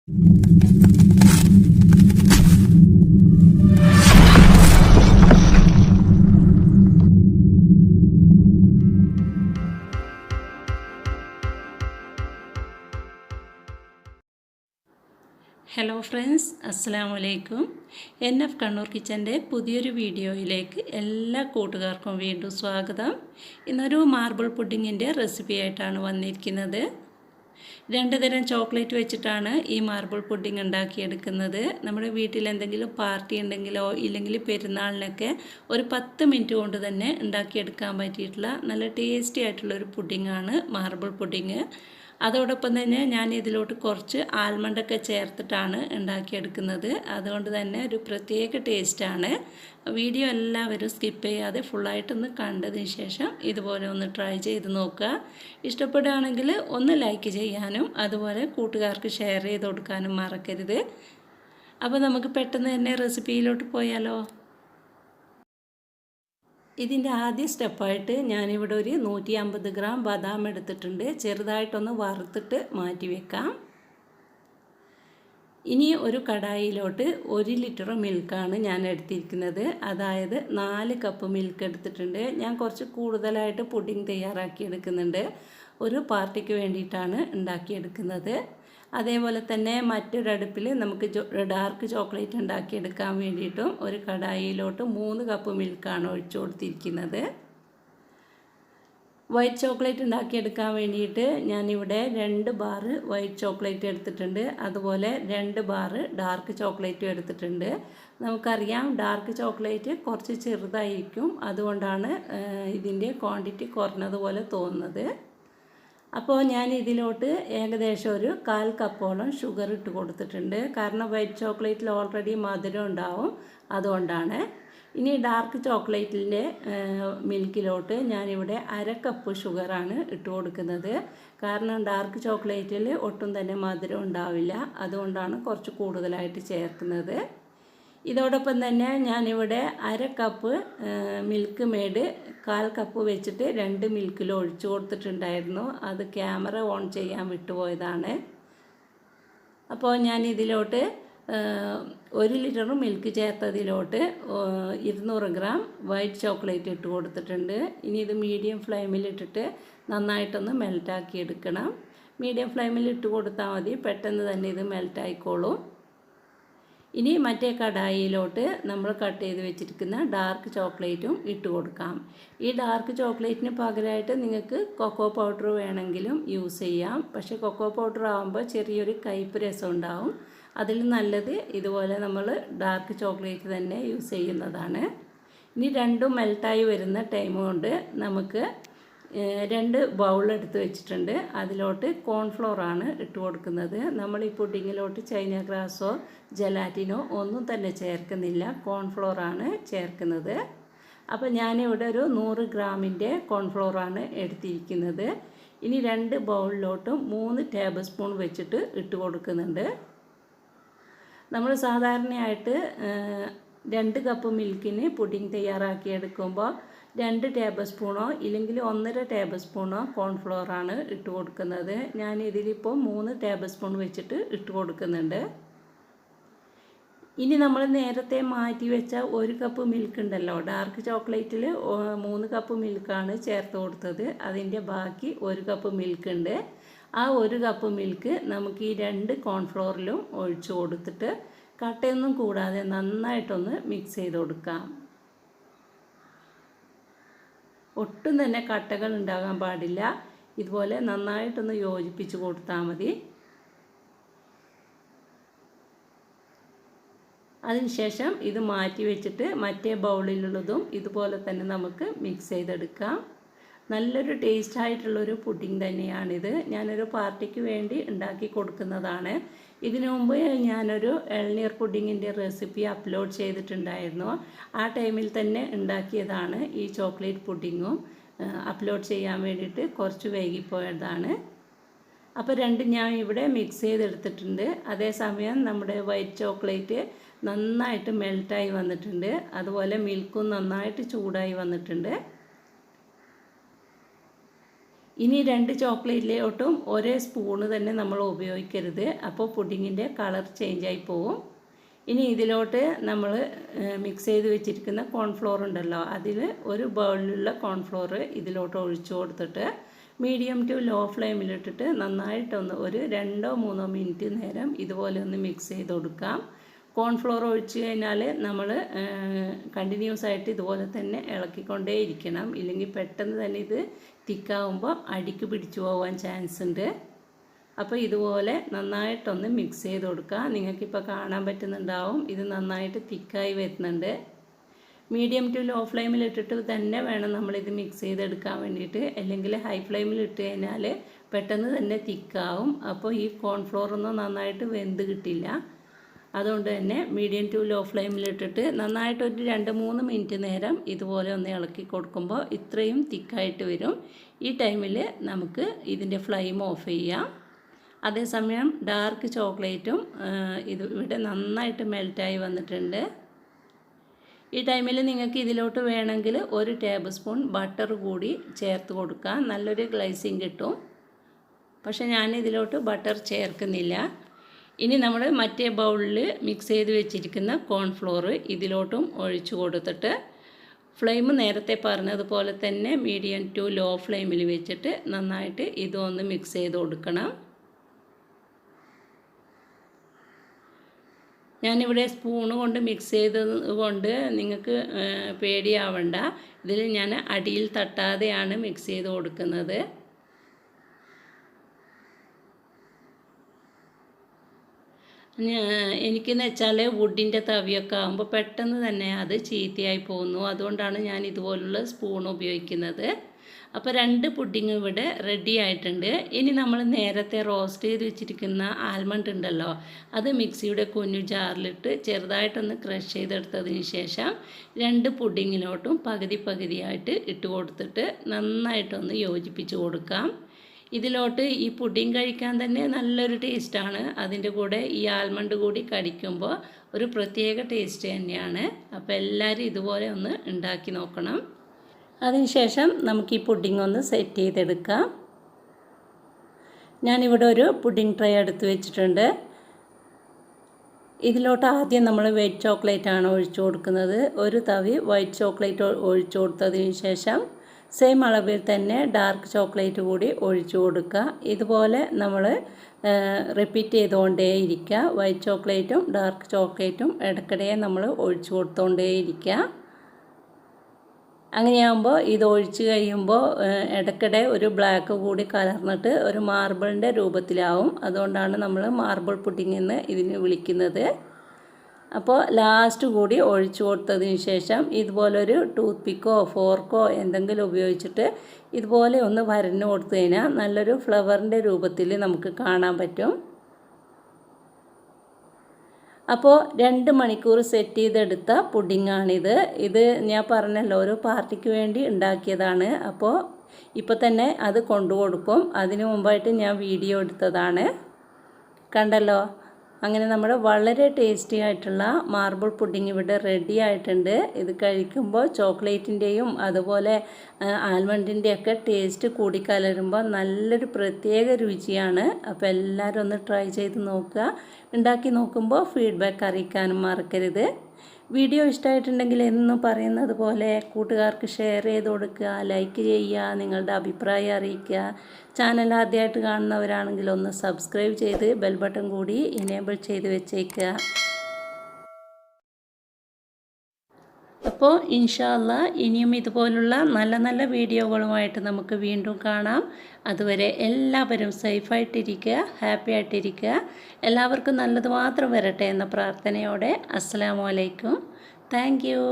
Hello friends, അസ്സലാമു അലൈക്കും. കണ്ണൂർ കിച്ചൻ്റെ പുതിയൊരു വീഡിയോയിലേക്ക് എല്ലാ കൂട്ടുകാർക്കും വീണ്ടും സ്വാഗതം. ഇന്നൊരു മാർബിൾ പുഡിങ്ങിൻ്റെ റെസിപ്പി ആയിട്ടാണ് വന്നിരിക്കുന്നത്. 2 തരം ചോക്ലേറ്റ് വെച്ചിട്ടാണ് ഈ മാർബിൾ പുഡിങ് ഉണ്ടാക്കിയെടുക്കുന്നത്. നമ്മുടെ വീട്ടിൽ എന്തെങ്കിലും പാർട്ടി ഉണ്ടെങ്കിലോ ഇല്ലെങ്കിൽ പെരുന്നാളിനൊക്കെ ഒരു 10 മിനിറ്റ് കൊണ്ട് തന്നെ ഉണ്ടാക്കിയെടുക്കാൻ പറ്റിയിട്ടുള്ള നല്ല ടേസ്റ്റി ആയിട്ടുള്ളൊരു പുഡിങ്ങാണ് മാർബിൾ പുഡിങ്. അതോടൊപ്പം തന്നെ ഞാൻ ഇതിലോട്ട് കുറച്ച് ആൽമണ്ടൊക്കെ ചേർത്തിട്ടാണ് ഉണ്ടാക്കിയെടുക്കുന്നത്. അതുകൊണ്ട് തന്നെ ഒരു പ്രത്യേക ടേസ്റ്റാണ്. വീഡിയോ എല്ലാവരും സ്കിപ്പ് ചെയ്യാതെ ഫുള്ളായിട്ടൊന്ന് കണ്ടതിന് ശേഷം ഇതുപോലെ ഒന്ന് ട്രൈ ചെയ്ത് നോക്കുക. ഇഷ്ടപ്പെടുകയാണെങ്കിൽ ഒന്ന് ലൈക്ക് ചെയ്യാനും അതുപോലെ കൂട്ടുകാർക്ക് ഷെയർ ചെയ്ത് കൊടുക്കാനും മറക്കരുത്. അപ്പോൾ നമുക്ക് പെട്ടെന്ന് തന്നെ റെസിപ്പിയിലോട്ട് പോയാലോ. ഇതിൻ്റെ ആദ്യ സ്റ്റെപ്പായിട്ട് ഞാനിവിടെ ഒരു 150 ഗ്രാം ബദാം എടുത്തിട്ടുണ്ട്. ചെറുതായിട്ടൊന്ന് വറുത്തിട്ട് മാറ്റി വെക്കാം. ഇനി ഒരു കടായിലോട്ട് 1 ലിറ്റർ മിൽക്കാണ് ഞാൻ എടുത്തിരിക്കുന്നത്. അതായത് 4 കപ്പ് മിൽക്ക് എടുത്തിട്ടുണ്ട്. ഞാൻ കുറച്ച് കൂടുതലായിട്ട് പുഡിംഗ് തയ്യാറാക്കി എടുക്കുന്നുണ്ട്. ഒരു പാർട്ടിക്ക് വേണ്ടിയിട്ടാണ് ഉണ്ടാക്കിയെടുക്കുന്നത്. അതേപോലെ തന്നെ മറ്റൊരടുപ്പിൽ നമുക്ക് ഡാർക്ക് ചോക്ലേറ്റ് ഉണ്ടാക്കിയെടുക്കാൻ വേണ്ടിയിട്ടും ഒരു കടായിലോട്ട് 3 കപ്പ് മിൽക്കാണ് ഒഴിച്ചു കൊടുത്തിരിക്കുന്നത്. വൈറ്റ് ചോക്ലേറ്റ് ഉണ്ടാക്കിയെടുക്കാൻ വേണ്ടിയിട്ട് ഞാനിവിടെ 2 ബാർ വൈറ്റ് ചോക്ലേറ്റ് എടുത്തിട്ടുണ്ട്. അതുപോലെ 2 ബാർ ഡാർക്ക് ചോക്ലേറ്റും എടുത്തിട്ടുണ്ട്. നമുക്കറിയാം ഡാർക്ക് ചോക്ലേറ്റ് കുറച്ച് ചെറുതായിരിക്കും, അതുകൊണ്ടാണ് ഇതിൻ്റെ ക്വാണ്ടിറ്റി കുറഞ്ഞതുപോലെ തോന്നുന്നത്. അപ്പോൾ ഞാൻ ഇതിലോട്ട് ഏകദേശം ഒരു 1/4 കപ്പോളം ഷുഗർ ഇട്ട് കൊടുത്തിട്ടുണ്ട്. കാരണം വൈറ്റ് ചോക്ലേറ്റിൽ ഓൾറെഡി മധുരം ഉണ്ടാവും, അതുകൊണ്ടാണ്. ഇനി ഡാർക്ക് ചോക്ലേറ്റിൻ്റെ മിൽക്കിലോട്ട് ഞാനിവിടെ 1/2 കപ്പ് ഷുഗറാണ് ഇട്ട് കൊടുക്കുന്നത്. കാരണം ഡാർക്ക് ചോക്ലേറ്റിൽ ഒട്ടും തന്നെ മധുരം ഉണ്ടാവില്ല, അതുകൊണ്ടാണ് കുറച്ച് കൂടുതലായിട്ട് ചേർക്കുന്നത്. ഇതോടൊപ്പം തന്നെ ഞാനിവിടെ 1/2 കപ്പ് മിൽക്ക് മെയ്ഡ് 1/4 കപ്പ് വെച്ചിട്ട് 2 മിൽക്കിൽ ഒഴിച്ചു കൊടുത്തിട്ടുണ്ടായിരുന്നു. അത് ക്യാമറ ഓൺ ചെയ്യാൻ വിട്ടുപോയതാണ്. അപ്പോൾ ഞാൻ ഇതിലോട്ട് 1 ലിറ്റർ മിൽക്ക് ചേർത്തതിലോട്ട് 200 ഗ്രാം വൈറ്റ് ചോക്ലേറ്റ് ഇട്ട് കൊടുത്തിട്ടുണ്ട്. ഇനി ഇത് മീഡിയം ഫ്ലെയിമിലിട്ടിട്ട് നന്നായിട്ടൊന്ന് മെൽറ്റാക്കി എടുക്കണം. മീഡിയം ഫ്ലെയിമിൽ ഇട്ട് കൊടുത്താൽ മതി, പെട്ടെന്ന് തന്നെ ഇത് മെൽറ്റായിക്കോളും. ഇനി മറ്റേ കടായിലോട്ട് നമ്മൾ കട്ട് ചെയ്ത് വെച്ചിരിക്കുന്ന ഡാർക്ക് ചോക്ലേറ്റും ഇട്ട് കൊടുക്കാം. ഈ ഡാർക്ക് ചോക്ലേറ്റിന് പകരമായിട്ട് നിങ്ങൾക്ക് കൊക്കോ പൗഡർ വേണമെങ്കിലും യൂസ് ചെയ്യാം. പക്ഷേ കൊക്കോ പൗഡർ ആകുമ്പോൾ ചെറിയൊരു കയ്പ്പ് രസം ഉണ്ടാവും. അതിൽ നല്ലത് ഇതുപോലെ നമ്മൾ ഡാർക്ക് ചോക്ലേറ്റ് തന്നെ യൂസ് ചെയ്യുന്നതാണ്. ഇനി രണ്ടും മെൽട്ടായി വരുന്ന ടൈം കൊണ്ട് നമുക്ക് 2 ബൗൾ എടുത്ത് വെച്ചിട്ടുണ്ട്. അതിലോട്ട് കോൺഫ്ലോറാണ് ഇട്ട് കൊടുക്കുന്നത്. നമ്മൾ ഈ പുഡിങ്ങിലോട്ട് ചൈന ഗ്രാസോ ജലാറ്റിനോ ഒന്നും തന്നെ ചേർക്കുന്നില്ല, കോൺഫ്ലോറാണ് ചേർക്കുന്നത്. അപ്പോൾ ഞാനിവിടെ ഒരു 100 ഗ്രാമിൻ്റെ കോൺഫ്ലോറാണ് എടുത്തിരിക്കുന്നത്. ഇനി 2 ബൗളിലോട്ടും 3 ടേബിൾ സ്പൂൺ വെച്ചിട്ട് ഇട്ട് കൊടുക്കുന്നുണ്ട്. നമ്മൾ സാധാരണയായിട്ട് 2 കപ്പ് മിൽക്കിന് പുഡിംഗ് തയ്യാറാക്കിയെടുക്കുമ്പോൾ 2 ടേബിൾ സ്പൂണോ ഇല്ലെങ്കിൽ 1.5 ടേബിൾ സ്പൂണോ കോൺഫ്ലോറാണ് ഇട്ട് കൊടുക്കുന്നത്. ഞാൻ ഇതിലിപ്പോൾ 3 ടേബിൾ സ്പൂൺ വെച്ചിട്ട് ഇട്ട് കൊടുക്കുന്നുണ്ട്. ഇനി നമ്മൾ നേരത്തെ മാറ്റി വെച്ച 1 കപ്പ് മിൽക്ക് ഉണ്ടല്ലോ, ഡാർക്ക് ചോക്ലേറ്റിൽ 3 കപ്പ് മിൽക്കാണ് ചേർത്ത് കൊടുത്തത്. അതിൻ്റെ ബാക്കി 1 കപ്പ് മിൽക്ക് ഉണ്ട്. ആ 1 കപ്പ് മിൽക്ക് നമുക്ക് ഈ 2 കോൺഫ്ലോറിലും ഒഴിച്ചു കൊടുത്തിട്ട് കട്ടയൊന്നും കൂടാതെ നന്നായിട്ടൊന്ന് മിക്സ് ചെയ്ത് കൊടുക്കാം. ഒട്ടും തന്നെ കട്ടകൾ ഉണ്ടാകാൻ പാടില്ല. ഇതുപോലെ നന്നായിട്ടൊന്ന് യോജിപ്പിച്ച് കൊടുത്താൽ മതി. അതിനുശേഷം ഇത് മാറ്റി വെച്ചിട്ട് മറ്റേ ബൗളിലുള്ളതും ഇതുപോലെ തന്നെ നമുക്ക് മിക്സ് ചെയ്തെടുക്കാം. നല്ലൊരു ടേസ്റ്റ് ആയിട്ടുള്ളൊരു പുഡിംഗ് തന്നെയാണിത്. ഞാനൊരു പാർട്ടിക്ക് വേണ്ടി ഉണ്ടാക്കി കൊടുക്കുന്നതാണ്. ഇതിനു മുമ്പ് ഞാനൊരു ഇളനീർ പുഡിങ്ങിൻ്റെ റെസിപ്പി അപ്ലോഡ് ചെയ്തിട്ടുണ്ടായിരുന്നു. ആ ടൈമിൽ തന്നെ ഉണ്ടാക്കിയതാണ് ഈ ചോക്ലേറ്റ് പുഡിങ്ങും. അപ്ലോഡ് ചെയ്യാൻ വേണ്ടിയിട്ട് കുറച്ച് വൈകിപ്പോയതാണ്. അപ്പോൾ രണ്ടും ഞാൻ ഇവിടെ മിക്സ് ചെയ്തെടുത്തിട്ടുണ്ട്. അതേസമയം നമ്മുടെ വൈറ്റ് ചോക്ലേറ്റ് നന്നായിട്ട് മെൽറ്റായി വന്നിട്ടുണ്ട്. അതുപോലെ മിൽക്കും നന്നായിട്ട് ചൂടായി വന്നിട്ടുണ്ട്. ഇനി 2 ചോക്ലേറ്റിലോട്ടും ഒരേ സ്പൂണ് തന്നെ നമ്മൾ ഉപയോഗിക്കരുത്. അപ്പോൾ പുഡിങ്ങിൻ്റെ കളർ ചേഞ്ചായി പോവും. ഇനി ഇതിലോട്ട് നമ്മൾ മിക്സ് ചെയ്ത് വെച്ചിരിക്കുന്ന കോൺഫ്ലോർ ഉണ്ടല്ലോ, അതിൽ ഒരു ബൗളിലുള്ള കോൺഫ്ലോർ ഇതിലോട്ട് ഒഴിച്ചു കൊടുത്തിട്ട് മീഡിയം ടു ലോ ഫ്ലെയിമിലിട്ടിട്ട് നന്നായിട്ടൊന്ന് ഒരു 2-3 മിനിറ്റ് നേരം ഇതുപോലെ ഒന്ന് മിക്സ് ചെയ്ത് കൊടുക്കാം. കോൺഫ്ലോർ ഒഴിച്ച് കഴിഞ്ഞാൽ നമ്മൾ കണ്ടിന്യൂസ് ആയിട്ട് ഇതുപോലെ തന്നെ ഇളക്കിക്കൊണ്ടേ ഇരിക്കണം. ഇല്ലെങ്കിൽ പെട്ടെന്ന് തന്നെ ഇത് തിക്കാവുമ്പോൾ അടിക്ക് പിടിച്ചു പോകാൻ ചാൻസ് ഉണ്ട്. അപ്പോൾ ഇതുപോലെ നന്നായിട്ടൊന്ന് മിക്സ് ചെയ്ത് കൊടുക്കുക. നിങ്ങൾക്കിപ്പോൾ കാണാൻ പറ്റുന്നുണ്ടാവും ഇത് നന്നായിട്ട് തിക്കായി വരുന്നുണ്ട്. മീഡിയം ടു ലോ ഫ്ലെയിമിലിട്ടിട്ട് തന്നെ വേണം നമ്മളിത് മിക്സ് ചെയ്തെടുക്കാൻ വേണ്ടിയിട്ട്. അല്ലെങ്കിൽ ഹൈ ഫ്ലെയിമിലിട്ട് കഴിഞ്ഞാൽ പെട്ടെന്ന് തന്നെ തിക്കാവും. അപ്പോൾ ഈ കോൺഫ്ലോറൊന്നും നന്നായിട്ട് വെന്ത് കിട്ടില്ല. അതുകൊണ്ട് തന്നെ മീഡിയം ടു ലോ ഫ്ലെയിമിലിട്ടിട്ട് നന്നായിട്ടൊരു 2-3 മിനിറ്റ് നേരം ഇതുപോലെ ഒന്ന് ഇളക്കി കൊടുക്കുമ്പോൾ ഇത്രയും തിക്കായിട്ട് വരും. ഈ ടൈമിൽ നമുക്ക് ഇതിൻ്റെ ഫ്ലെയിം ഓഫ് ചെയ്യാം. അതേസമയം ഡാർക്ക് ചോക്ലേറ്റും ഇത് ഇവിടെ നന്നായിട്ട് മെൽറ്റായി വന്നിട്ടുണ്ട്. ഈ ടൈമിൽ നിങ്ങൾക്ക് ഇതിലോട്ട് വേണമെങ്കിൽ 1 ടേബിൾ സ്പൂൺ ബട്ടർ കൂടി ചേർത്ത് കൊടുക്കാം. നല്ലൊരു ഗ്ലേസിങ് കിട്ടും. പക്ഷേ ഞാൻ ഇതിലോട്ട് ബട്ടർ ചേർക്കുന്നില്ല. ഇനി നമ്മൾ മറ്റേ ബൗളിൽ മിക്സ് ചെയ്ത് വെച്ചിരിക്കുന്ന കോൺഫ്ലോർ ഇതിലോട്ടും ഒഴിച്ചു കൊടുത്തിട്ട് ഫ്ലെയിം നേരത്തെ പറഞ്ഞതുപോലെ തന്നെ മീഡിയം ടു ലോ ഫ്ലെയിമിൽ വെച്ചിട്ട് നന്നായിട്ട് ഇതൊന്ന് മിക്സ് ചെയ്ത് കൊടുക്കണം. ഞാനിവിടെ സ്പൂണ് കൊണ്ട് മിക്സ് ചെയ്തത് കൊണ്ട് നിങ്ങൾക്ക് പേടിയാവണ്ട. ഇതിൽ ഞാൻ അടിയിൽ തട്ടാതെയാണ് മിക്സ് ചെയ്ത് കൊടുക്കുന്നത്. എനിക്കെന്ന് വെച്ചാൽ വുഡിൻ്റെ തവിയൊക്കെ ആകുമ്പോൾ പെട്ടെന്ന് തന്നെ അത് ചീത്തയായി പോകുന്നു. അതുകൊണ്ടാണ് ഞാൻ ഇതുപോലുള്ള സ്പൂൺ ഉപയോഗിക്കുന്നത്. അപ്പോൾ 2 പുഡിങ് ഇവിടെ റെഡി ആയിട്ടുണ്ട്. ഇനി നമ്മൾ നേരത്തെ റോസ്റ്റ് ചെയ്ത് വെച്ചിരിക്കുന്ന ആൽമണ്ട് ഉണ്ടല്ലോ, അത് മിക്സിയുടെ കുഞ്ഞു ജാറിലിട്ട് ചെറുതായിട്ടൊന്ന് ക്രഷ് ചെയ്തെടുത്തതിന് ശേഷം 2 പുഡിങ്ങിലോട്ടും പകുതിയായിട്ട് ഇട്ട് കൊടുത്തിട്ട് നന്നായിട്ടൊന്ന് യോജിപ്പിച്ച് കൊടുക്കാം. ഇതിലോട്ട് ഈ പുഡിങ് കഴിക്കാൻ തന്നെ നല്ലൊരു ടേസ്റ്റാണ്. അതിൻ്റെ കൂടെ ഈ ആൽമണ്ട് കൂടി കടിക്കുമ്പോൾ ഒരു പ്രത്യേക ടേസ്റ്റ് തന്നെയാണ്. അപ്പോൾ എല്ലാവരും ഇതുപോലെ ഒന്ന് ഉണ്ടാക്കി നോക്കണം. അതിനുശേഷം നമുക്ക് ഈ പുഡിങ് ഒന്ന് സെറ്റ് ചെയ്തെടുക്കാം. ഞാനിവിടെ ഒരു പുഡിങ് ട്രേ എടുത്ത് വെച്ചിട്ടുണ്ട്. ഇതിലോട്ട് ആദ്യം നമ്മൾ വൈറ്റ് ചോക്ലേറ്റ് ആണ് ഒഴിച്ചു കൊടുക്കുന്നത്. ഒരു തവി വൈറ്റ് ചോക്ലേറ്റ് ഒഴിച്ചു കൊടുത്തതിന് ശേഷം സെയിം അളവിൽ തന്നെ ഡാർക്ക് ചോക്ലേറ്റ് കൂടി ഒഴിച്ചു കൊടുക്കുക. ഇതുപോലെ നമ്മൾ റിപ്പീറ്റ് ചെയ്തുകൊണ്ടേ ഇരിക്കുക. വൈറ്റ് ചോക്ലേറ്റും ഡാർക്ക് ചോക്ലേറ്റും ഇടയ്ക്കിടെ നമ്മൾ ഒഴിച്ചു കൊടുത്തുകൊണ്ടേ ഇരിക്കുക. അങ്ങനെയാകുമ്പോൾ ഇത് ഒഴിച്ച് കഴിയുമ്പോൾ ഇടയ്ക്കിടെ ഒരു ബ്ലാക്ക് കൂടി കലർന്നിട്ട് ഒരു മാർബിളിൻ്റെ രൂപത്തിലാവും. അതുകൊണ്ടാണ് നമ്മൾ മാർബിൾ പുഡിംഗ് എന്ന് ഇതിന് വിളിക്കുന്നത്. അപ്പോൾ ലാസ്റ്റ് കൂടി ഒഴിച്ചു കൊടുത്തതിന് ശേഷം ഇതുപോലൊരു ടൂത്ത് പിക്കോ ഫോർക്കോ എന്തെങ്കിലും ഉപയോഗിച്ചിട്ട് ഇതുപോലെ ഒന്ന് വരഞ്ഞു കൊടുത്തു കഴിഞ്ഞാൽ നല്ലൊരു ഫ്ലവറിൻ്റെ രൂപത്തിൽ നമുക്ക് കാണാൻ പറ്റും. അപ്പോൾ 2 മണിക്കൂർ സെറ്റ് ചെയ്തെടുത്ത പുഡിങ്ങാണിത്. ഇത് ഞാൻ പറഞ്ഞല്ലോ ഒരു പാർട്ടിക്ക് വേണ്ടി ഉണ്ടാക്കിയതാണ്. അപ്പോൾ ഇപ്പോൾ തന്നെ അത് കൊണ്ടുകൊടുക്കും. അതിനു മുമ്പായിട്ട് ഞാൻ വീഡിയോ എടുത്തതാണ്. കണ്ടല്ലോ, അങ്ങനെ നമ്മുടെ വളരെ ടേസ്റ്റി ആയിട്ടുള്ള മാർബിൾ പുഡിംഗ് ഇവിടെ റെഡി ആയിട്ടുണ്ട്. ഇത് കഴിക്കുമ്പോൾ ചോക്ലേറ്റിൻ്റെയും അതുപോലെ ആൽമണ്ടിൻ്റെയൊക്കെ ടേസ്റ്റ് കൂടിക്കലരുമ്പോൾ നല്ലൊരു പ്രത്യേക രുചിയാണ്. അപ്പോൾ എല്ലാവരും ഒന്ന് ട്രൈ ചെയ്ത് നോക്കുക. ഉണ്ടാക്കി നോക്കുമ്പോൾ ഫീഡ്ബാക്ക് അറിയിക്കാനും മറക്കരുത്. വീഡിയോ ഇഷ്ടമായിട്ടുണ്ടെങ്കിൽ എന്നും പറയുന്നത് പോലെ കൂട്ടുകാർക്ക് ഷെയർ ചെയ്ത് കൊടുക്കുക, ലൈക്ക് ചെയ്യുക, നിങ്ങളുടെ അഭിപ്രായം അറിയിക്കുക. ചാനൽ ആദ്യമായിട്ട് കാണുന്നവരാണെങ്കിൽ ഒന്ന് സബ്സ്ക്രൈബ് ചെയ്ത് ബെൽ ബട്ടൺ കൂടി ഇനേബിൾ ചെയ്ത് വെച്ചേക്കുക. അപ്പോൾ ഇൻഷാ അല്ലാഹ് ഇനിയും ഇതുപോലുള്ള നല്ല നല്ല വീഡിയോകളുമായിട്ട് നമുക്ക് വീണ്ടും കാണാം. അതുവരെ എല്ലാവരും സേഫായിട്ടിരിക്കുക, ഹാപ്പി ആയിട്ടിരിക്കുക. എല്ലാവർക്കും നല്ലത് മാത്രം വരട്ടെ എന്ന പ്രാർത്ഥനയോടെ അസ്സലാമു അലൈക്കും. Thank you.